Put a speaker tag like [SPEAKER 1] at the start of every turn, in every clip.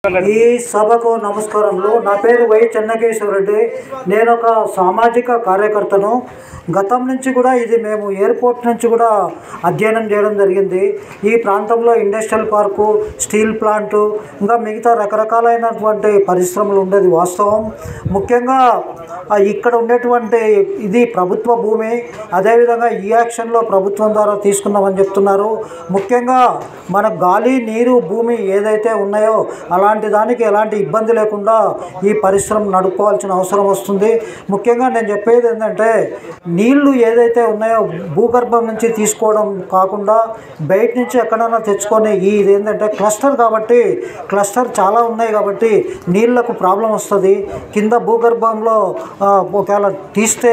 [SPEAKER 1] ఈ సభకు నమస్కారములు. నా పేరు వై చెన్నకేశ్వర రెడ్డి. నేను ఒక సామాజిక కార్యకర్తను. గతం నుంచి కూడా ఇది మేము ఎయిర్పోర్ట్ నుంచి కూడా అధ్యయనం చేయడం జరిగింది. ఈ ప్రాంతంలో ఇండస్ట్రియల్ పార్కు, స్టీల్ ప్లాంటు, ఇంకా మిగతా రకరకాలైనటువంటి పరిశ్రమలు ఉండేది వాస్తవం. ముఖ్యంగా ఇక్కడ ఉండేటువంటి ఇది ప్రభుత్వ భూమి. అదేవిధంగా ఈ యాక్షన్లో ప్రభుత్వం ద్వారా తీసుకున్నామని చెప్తున్నారు. ముఖ్యంగా మన గాలి, నీరు, భూమి ఏదైతే ఉన్నాయో అలాంటి దానికి ఎలాంటి ఇబ్బంది లేకుండా ఈ పరిశ్రమ నడుపుకోవాల్సిన అవసరం వస్తుంది. ముఖ్యంగా నేను చెప్పేది ఏంటంటే, నీళ్లు ఏదైతే ఉన్నాయో భూగర్భం నుంచి తీసుకోవడం కాకుండా బయట నుంచి ఎక్కడైనా తెచ్చుకొని, ఇది ఏంటంటే క్లస్టర్ కాబట్టి, క్లస్టర్ చాలా ఉన్నాయి కాబట్టి నీళ్లకు ప్రాబ్లం వస్తుంది. కింద భూగర్భంలో ఒకవేళ తీస్తే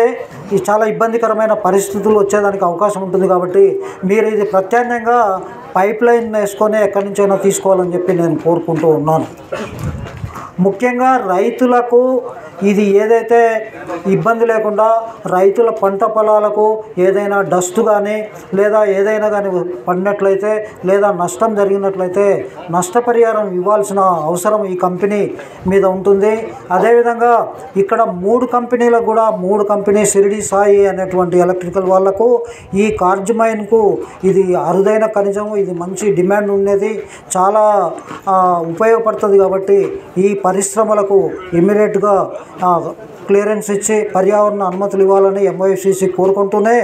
[SPEAKER 1] ఇది చాలా ఇబ్బందికరమైన పరిస్థితులు వచ్చేదానికి అవకాశం ఉంటుంది. కాబట్టి మీరు ఇది ప్రత్యామ్నాయంగా పైప్ లైన్ వేసుకొని ఎక్కడి నుంచైనా తీసుకోవాలని చెప్పి నేను కోరుకుంటూ ఉన్నాను. ముఖ్యంగా రైతులకు ఇది ఏదైతే ఇబ్బంది లేకుండా రైతుల పంట పొలాలకు ఏదైనా డస్ట్ కానీ లేదా ఏదైనా కానీ పడినట్లయితే లేదా నష్టం జరిగినట్లయితే నష్టపరిహారం ఇవ్వాల్సిన అవసరం ఈ కంపెనీ మీద ఉంటుంది. అదేవిధంగా ఇక్కడ 3 కంపెనీలకు కూడా 3 కంపెనీ షిరిడి సాయి అనేటువంటి ఎలక్ట్రికల్ వాళ్లకు ఈ కార్జమైన్కు ఇది అరుదైన ఖనిజం, ఇది మంచి డిమాండ్ ఉండేది, చాలా ఉపయోగపడుతుంది. కాబట్టి ఈ పరిశ్రమలకు ఇమ్మీడియట్గా క్లియరెన్స్ ఇచ్చి పర్యావరణ అనుమతులు ఇవ్వాలని ఎంఓఎఫ్సిసి కోరుకుంటూనే,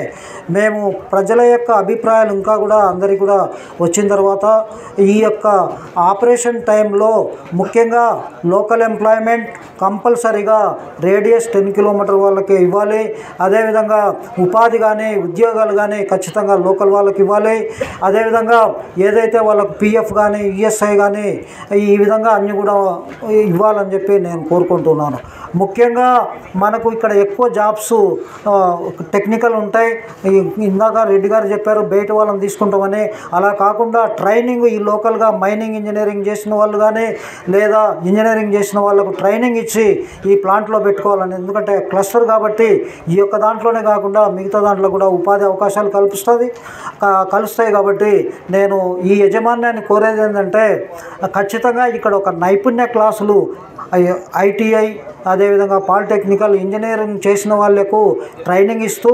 [SPEAKER 1] మేము ప్రజల యొక్క అభిప్రాయాలు ఇంకా కూడా అందరికీ కూడా వచ్చిన తర్వాత ఈ యొక్క ఆపరేషన్ టైంలో ముఖ్యంగా లోకల్ ఎంప్లాయ్మెంట్ కంపల్సరీగా రేడియస్ 10 కిలోమీటర్ వాళ్ళకి ఇవ్వాలి. అదేవిధంగా ఉపాధి కానీ ఉద్యోగాలు కానీ ఖచ్చితంగా లోకల్ వాళ్ళకి ఇవ్వాలి. అదేవిధంగా ఏదైతే వాళ్ళకు పిఎఫ్ కానీ ఈఎస్ఐ కానీ ఈ విధంగా అన్నీ కూడా ఇవ్వాలని చెప్పి నేను కోరుకుంటున్నాను. ముఖ్యంగా మనకు ఇక్కడ ఎక్కువ జాబ్స్ టెక్నికల్ ఉంటాయి. ఇందాక రెడ్డి గారు చెప్పారు బయట వాళ్ళని తీసుకుంటామని. అలా కాకుండా ట్రైనింగ్ ఈ లోకల్గా మైనింగ్ ఇంజనీరింగ్ చేసిన వాళ్ళు కానీ లేదా ఇంజనీరింగ్ చేసిన వాళ్ళకు ట్రైనింగ్ ఇచ్చి ఈ ప్లాంట్లో పెట్టుకోవాలని. ఎందుకంటే క్లస్టర్ కాబట్టి ఈ యొక్క దాంట్లోనే కాకుండా మిగతా దాంట్లో కూడా ఉపాధి అవకాశాలు కలుస్తాయి. కాబట్టి నేను ఈ యజమాన్యాన్ని కోరేది ఏంటంటే, ఖచ్చితంగా ఇక్కడ ఒక నైపుణ్య క్లాసులు ఐటీఐ అదేవిధంగా పాలిటెక్నికల్ ఇంజనీరింగ్ చేసిన వాళ్లకు ట్రైనింగ్ ఇస్తూ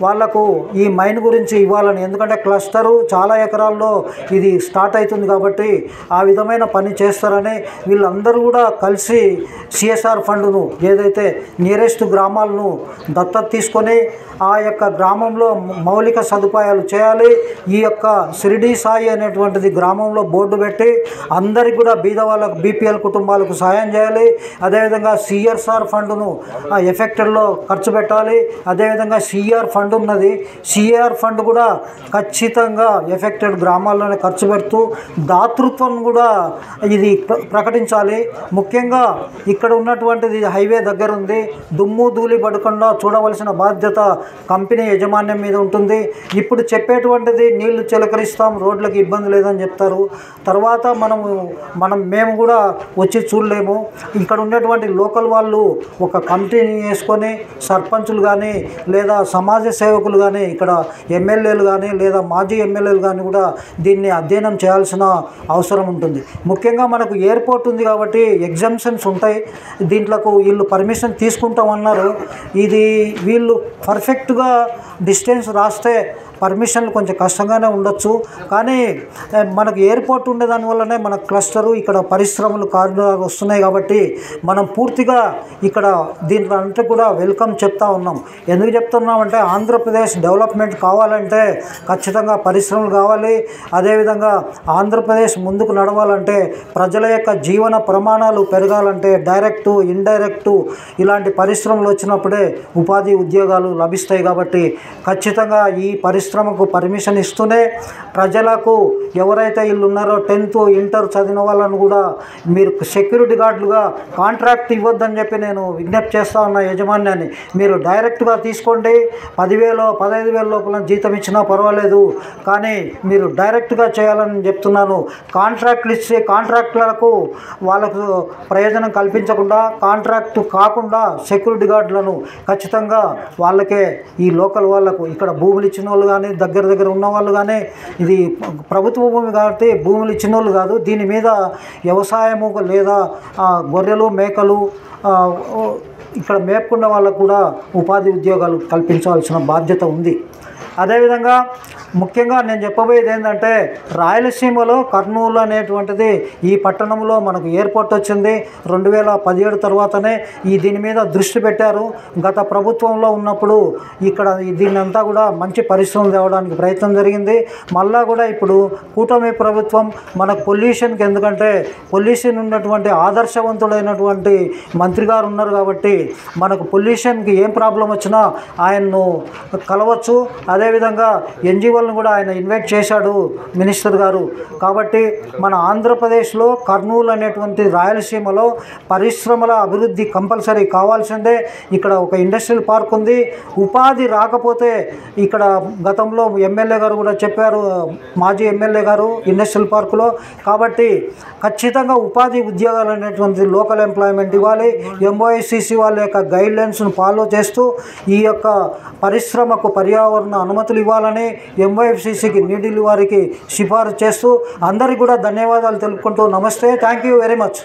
[SPEAKER 1] వాళ్లకు ఈ మైన్ గురించి ఇవ్వాలని. ఎందుకంటే క్లస్టరు చాలా ఎకరాల్లో ఇది స్టార్ట్ అవుతుంది కాబట్టి ఆ విధమైన పని చేస్తారని వీళ్ళందరూ కూడా కలిసి సిఎస్ఆర్ ఫండ్ను ఏదైతే నియరెస్ట్ గ్రామాలను దత్తత తీసుకొని ఆ యొక్క గ్రామంలో మౌలిక సదుపాయాలు చేయాలి. ఈ యొక్క షిరిడి సాయి అనేటువంటిది గ్రామంలో బోర్డు పెట్టి అందరికి కూడా బీద వాళ్ళకు బీపీఎల్ కుటుంబాలకు సాయం చేయాలి. అదేవిధంగా సిఆర్ఆర్ ఫండ్ను ఎఫెక్టెడ్లో ఖర్చు పెట్టాలి. అదేవిధంగా సిఆర్ ఫండ్ ఉన్నది, సిఆర్ ఫండ్ కూడా ఖచ్చితంగా ఎఫెక్టెడ్ గ్రామాల్లోనే ఖర్చు పెడుతూ దాతృత్వం కూడా ఇది ప్రకటించాలి. ముఖ్యంగా ఇక్కడ ఉన్నటువంటిది హైవే దగ్గర ఉంది, దుమ్ము ధూళి పడకుండా చూడవలసిన బాధ్యత కంపెనీ యజమాన్యం మీద ఉంటుంది. ఇప్పుడు చెప్పేటువంటిది నీళ్లు చిలకరిస్తాం, రోడ్లకు ఇబ్బంది లేదని చెప్తారు. తర్వాత మేము కూడా వచ్చి చూడలేము. ఇక్కడ ఉన్నటువంటి లోకల్ వాళ్ళు ఒక కమిటీని వేసుకొని సర్పంచులు కానీ లేదా సమాజ సేవకులు కానీ ఇక్కడ ఎమ్మెల్యేలు కానీ లేదా మాజీ ఎమ్మెల్యేలు కానీ కూడా దీన్ని అధ్యయనం చేయాల్సిన అవసరం ఉంటుంది. ముఖ్యంగా మనకు ఎయిర్పోర్ట్ ఉంది కాబట్టి ఎగ్జామ్షన్స్ ఉంటాయి. దీంట్లోకి వీళ్ళు పర్మిషన్ తీసుకుంటామన్నారు. ఇది వీళ్ళు పర్ఫెక్ట్గా డిస్టెన్స్ రాస్తే పర్మిషన్లు కొంచెం కష్టంగానే ఉండొచ్చు. కానీ మనకు ఎయిర్పోర్ట్ ఉండే దానివల్లనే మన క్లస్టరు ఇక్కడ పరిశ్రమలు కారిడార్ వస్తున్నాయి. కాబట్టి మనం పూర్తిగా ఇక్కడ దీంట్లో అంటే కూడా వెల్కమ్ చెప్తా ఉన్నాం. ఎందుకు చెప్తున్నామంటే ఆంధ్రప్రదేశ్ డెవలప్మెంట్ కావాలంటే ఖచ్చితంగా పరిశ్రమలు కావాలి. అదేవిధంగా ఆంధ్రప్రదేశ్ ముందుకు నడవాలంటే ప్రజల యొక్క జీవన ప్రమాణాలు పెరగాలంటే డైరెక్టు ఇండైరెక్టు ఇలాంటి పరిశ్రమలు వచ్చినప్పుడే ఉపాధి ఉద్యోగాలు లభిస్తాయి. కాబట్టి ఖచ్చితంగా ఈ పరిశ్రమకు పర్మిషన్ ఇస్తూనే ప్రజలకు ఎవరైతే వీళ్ళు ఉన్నారో 10th ఇంటర్ చదివిన వాళ్ళను కూడా మీరు సెక్యూరిటీ గార్డులుగా కాంట్రాక్ట్ ఇవ్వద్దని చెప్పి నేను విజ్ఞప్తి చేస్తా ఉన్న యజమాన్యాన్ని. మీరు డైరెక్ట్గా తీసుకోండి, 10,000 15,000 లోపల జీతం ఇచ్చినా పర్వాలేదు, కానీ మీరు డైరెక్ట్గా చేయాలని చెప్తున్నాను. కాంట్రాక్ట్లు ఇచ్చి కాంట్రాక్టులకు వాళ్ళకు ప్రయోజనం కల్పించకుండా కాంట్రాక్టు కాకుండా సెక్యూరిటీ గార్డులను ఖచ్చితంగా వాళ్ళకే ఈ లోకల్ వాళ్ళకు ఇక్కడ భూములు ఇచ్చిన వాళ్ళు కానీ దగ్గర ఉన్న వాళ్ళు కానీ ఇది ప్రభుత్వ భూమి కాబట్టి భూములు ఇచ్చిన వాళ్ళు కాదు. దీని మీద వ్యవసాయము లేదా గొర్రెలు మేకలు ఇక్కడ మేపుకున్న వాళ్ళకు కూడా ఉపాధి ఉద్యోగాలు కల్పించాల్సిన బాధ్యత ఉంది. అదేవిధంగా ముఖ్యంగా నేను చెప్పబోయేది ఏంటంటే రాయలసీమలో కర్నూలు అనేటువంటిది ఈ పట్టణంలో మనకు ఎయిర్పోర్ట్ వచ్చింది 2017 తర్వాతనే దీని మీద దృష్టి పెట్టారు. గత ప్రభుత్వంలో ఉన్నప్పుడు ఇక్కడ దీన్నంతా కూడా మంచి పరిశ్రమలు తేవడానికి ప్రయత్నం జరిగింది. మళ్ళా కూడా ఇప్పుడు కూటమి ప్రభుత్వం మనకు పొల్యూషన్కి, ఎందుకంటే పొల్యూషన్ ఉన్నటువంటి ఆదర్శవంతుడైనటువంటి మంత్రి గారు ఉన్నారు కాబట్టి మనకు పొల్యూషన్కి ఏం ప్రాబ్లం వచ్చినా ఆయన్ను కలవచ్చు. అదేవిధంగా ఎన్జిఓలను కూడా ఆయన ఇన్వైట్ చేశాడు మినిస్టర్ గారు. కాబట్టి మన ఆంధ్రప్రదేశ్లో కర్నూలు అనేటువంటి రాయలసీమలో పరిశ్రమల అభివృద్ధి కంపల్సరీ కావాల్సిందే. ఇక్కడ ఒక ఇండస్ట్రియల్ పార్క్ ఉంది. ఉపాధి రాకపోతే ఇక్కడ గతంలో ఎమ్మెల్యే గారు కూడా చెప్పారు, మాజీ ఎమ్మెల్యే గారు ఇండస్ట్రియల్ పార్కులో. కాబట్టి ఖచ్చితంగా ఉపాధి ఉద్యోగాలు అనేటువంటి లోకల్ ఎంప్లాయ్మెంట్ ఇవ్వాలి. ఎంఓఐసిసి వాళ్ళ యొక్క గైడ్లైన్స్ను ఫాలో చేస్తూ ఈ యొక్క పరిశ్రమకు పర్యావరణ అనుమతులు ఇవ్వాలని ఎంఓఎఫ్సిసికి నీడిల్ వారికి సిఫారసు చేస్తూ అందరికీ కూడా ధన్యవాదాలు తెలుపుకుంటూ నమస్తే. Thank you very much.